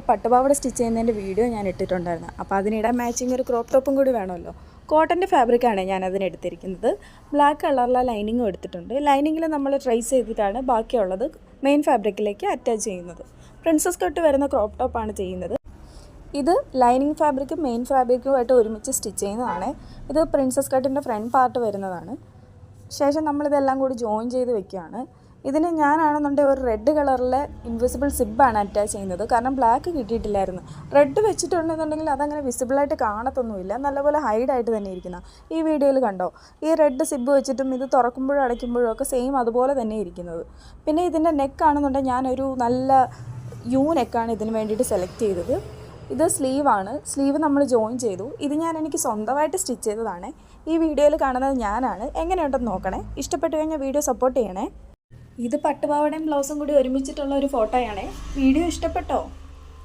പട്ടുപാവാട stitch ചെയ്യുന്നതിൻ്റെ video ഞാൻ ഇട്ടിട്ടുണ്ടായിരുന്നു. അപ്പോൾ അതിനിടെ മാച്ചിങ് ഒരു ക്രോപ്പ് ടോപ്പും കൂടി വേണമല്ലോ. കോട്ടൻ്റെ ഫാബ്രിക്കാണ് ഞാൻ അതിനെടുത്തിരിക്കുന്നത്. ബ്ലാക്ക് കളറിലെ ലൈനിങ്ങും എടുത്തിട്ടുണ്ട്. ലൈനിങ്ങിൽ നമ്മൾ ട്രേസ് ചെയ്തിട്ടാണ് ബാക്കിയുള്ളത് മെയിൻ ഫാബ്രിക്കിലേക്ക് അറ്റാച്ച് ചെയ്യുന്നത്. പ്രിൻസസ് കട്ട് വരുന്ന ക്രോപ്പ് ടോപ്പാണ് ചെയ്യുന്നത്. ഇത് ലൈനിങ് ഫാബ്രിക്കും മെയിൻ ഫാബ്രിക്കുമായിട്ട് ഒരുമിച്ച് സ്റ്റിച്ച് ചെയ്യുന്നതാണ്. ഇത് പ്രിൻസസ് കട്ടിൻ്റെ ഫ്രണ്ട് പാർട്ട് വരുന്നതാണ്. ശേഷം നമ്മളിതെല്ലാം കൂടി ജോയിൻ ചെയ്ത് വെക്കുകയാണ്. ഇതിന് ഞാനാണെന്നുണ്ടെങ്കിൽ ഒരു റെഡ് കളറിലെ ഇൻവിസിബിൾ സിബ്ബാണ് അറ്റാച്ച് ചെയ്യുന്നത്. കാരണം ബ്ലാക്ക് കിട്ടിയിട്ടില്ലായിരുന്നു. റെഡ് വെച്ചിട്ടുണ്ടെന്നുണ്ടെങ്കിൽ അതങ്ങനെ വിസിബിളായിട്ട് കാണത്തൊന്നുമില്ല, നല്ലപോലെ ഹൈഡായിട്ട് തന്നെ ഇരിക്കുന്ന. ഈ വീഡിയോയിൽ കണ്ടോ, ഈ റെഡ് സിബ്ബ് വെച്ചിട്ടും ഇത് തുറക്കുമ്പോഴും അടയ്ക്കുമ്പോഴും ഒക്കെ സെയിം അതുപോലെ തന്നെ ഇരിക്കുന്നത്. പിന്നെ ഇതിൻ്റെ നെക്കാണെന്നുണ്ടെങ്കിൽ ഞാനൊരു നല്ല യു നെക്കാണ് ഇതിന് വേണ്ടിയിട്ട് സെലക്ട് ചെയ്തത്. ഇത് സ്ലീവാണ്. സ്ലീവ് നമ്മൾ ജോയിൻ ചെയ്തു. ഇത് എനിക്ക് സ്വന്തമായിട്ട് സ്റ്റിച്ച് ചെയ്തതാണ്. ഈ വീഡിയോയിൽ കാണുന്നത് ഞാനാണ്. എങ്ങനെയുണ്ടെന്ന് നോക്കണേ. ഇഷ്ടപ്പെട്ടു കഴിഞ്ഞാൽ വീഡിയോ സപ്പോർട്ട് ചെയ്യണേ. ഇത് പട്ടുപാവാടയും ബ്ലൗസും കൂടി ഒരുമിച്ചിട്ടുള്ള ഒരു ഫോട്ടോയാണേ. വീഡിയോ ഇഷ്ടപ്പെട്ടോ?